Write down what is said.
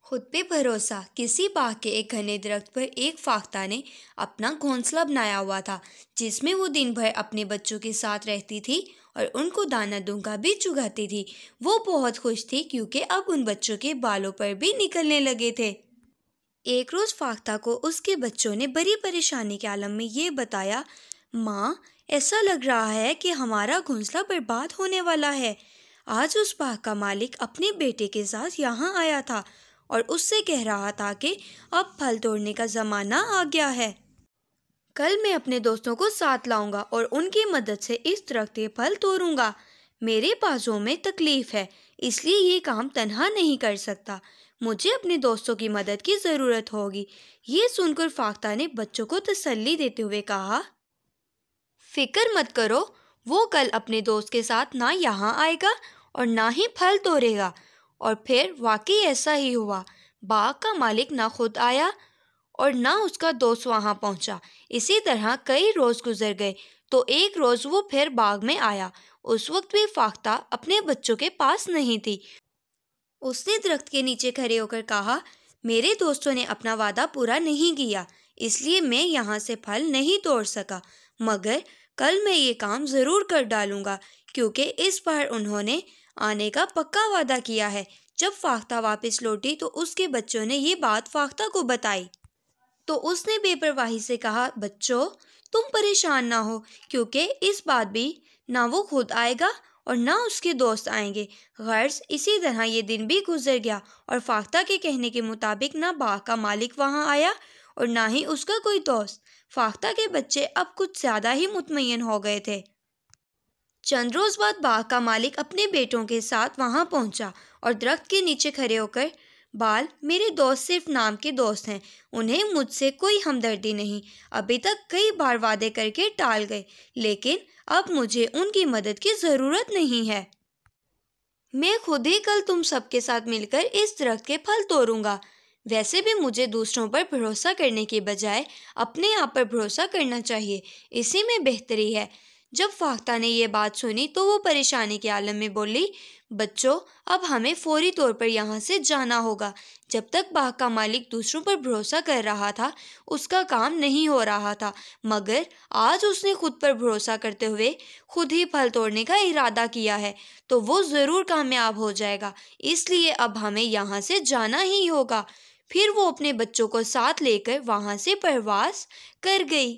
خود پہ بھروسہ۔ کسی باغ کے ایک گھنے درخت پر ایک فاختہ نے اپنا گھونسلہ بنایا ہوا تھا، جس میں وہ دن بھر اپنے بچوں کے ساتھ رہتی تھی اور ان کو دانہ دونگا بھی چگاتی تھی۔ وہ بہت خوش تھی کیونکہ اب ان بچوں کے بالوں پر بھی نکلنے لگے تھے۔ ایک روز فاختہ کو اس کے بچوں نے بڑی پریشانی کے عالم میں یہ بتایا، ماں، ایسا لگ رہا ہے کہ ہمارا گھونسلہ برباد ہونے والا ہے۔ آج اس باغ کا مالک اپنے بیٹے کے ساتھ یہاں آیا تھا اور اس سے کہہ رہا تھا کہ اب پھل توڑنے کا زمانہ آ گیا ہے۔ کل میں اپنے دوستوں کو ساتھ لاؤں گا اور ان کی مدد سے اس درخت کے پھل توڑوں گا۔ میرے بازو میں تکلیف ہے، اس لیے یہ کام تنہا نہیں کر سکتا۔ مجھے اپنے دوستوں کی مدد کی ضرورت ہوگی۔ یہ سن کر فاختہ نے بچوں کو تسلی دیتے ہوئے کہا، فکر مت کرو، وہ کل اپنے دوست کے ساتھ نہ یہاں آئے گا اور نہ ہی پھل توڑے گا۔ اور پھر واقعی ایسا ہی ہوا۔ باغ کا مالک نہ خود آیا اور نہ اس کا دوست وہاں پہنچا۔ اسی طرح کئی روز گزر گئے تو ایک روز وہ پھر باغ میں آیا۔ اس وقت بھی فاختہ اپنے بچوں کے پاس نہیں تھی۔ اس نے درخت کے نیچے کھڑے ہو کر کہا، میرے دوستوں نے اپنا وعدہ پورا نہیں کیا، اس لیے میں یہاں سے پھل نہیں توڑ سکا، مگر کل میں یہ کام ضرور کر ڈالوں گا کیونکہ اس بار انہوں نے آنے کا پکا وعدہ کیا ہے۔ جب فاختہ واپس لوٹی تو اس کے بچوں نے یہ بات فاختہ کو بتائی تو اس نے بے پرواہی سے کہا، بچوں، تم پریشان نہ ہو کیونکہ اس بار بھی نہ وہ خود آئے گا اور نہ اس کے دوست آئیں گے۔ غرض اسی طرح یہ دن بھی گزر گیا اور فاختہ کے کہنے کے مطابق نہ باغ کا مالک وہاں آیا اور نہ ہی اس کا کوئی دوست۔ فاختہ کے بچے اب کچھ زیادہ ہی مطمئن ہو گئے تھے۔ چند روز بعد باغ کا مالک اپنے بیٹوں کے ساتھ وہاں پہنچا اور درخت کے نیچے کھڑے ہو کر، بال، میرے دوست صرف نام کے دوست ہیں، انہیں مجھ سے کوئی ہمدردی نہیں، ابھی تک کئی بار وعدے کر کے ٹال گئے، لیکن اب مجھے ان کی مدد کی ضرورت نہیں ہے۔ میں خود ہی کل تم سب کے ساتھ مل کر اس درخت کے پھل توڑوں گا۔ ویسے بھی مجھے دوسروں پر بھروسہ کرنے کے بجائے اپنے آپ پر بھروسہ کرنا چاہیے، اسی میں بہتری ہے۔ جب فاختہ نے یہ بات سنی تو وہ پریشانی کے عالم میں بولی، بچوں، اب ہمیں فوری طور پر یہاں سے جانا ہوگا۔ جب تک باغ کا مالک دوسروں پر بھروسہ کر رہا تھا اس کا کام نہیں ہو رہا تھا، مگر آج اس نے خود پر بھروسہ کرتے ہوئے خود ہی پھل توڑنے کا ارادہ کیا ہے تو وہ ضرور کامیاب ہو جائے گا، اس لیے اب ہمیں یہاں سے جانا ہی ہوگا۔ پھر وہ اپنے بچوں کو ساتھ لے کر وہاں سے پرواز کر گئی۔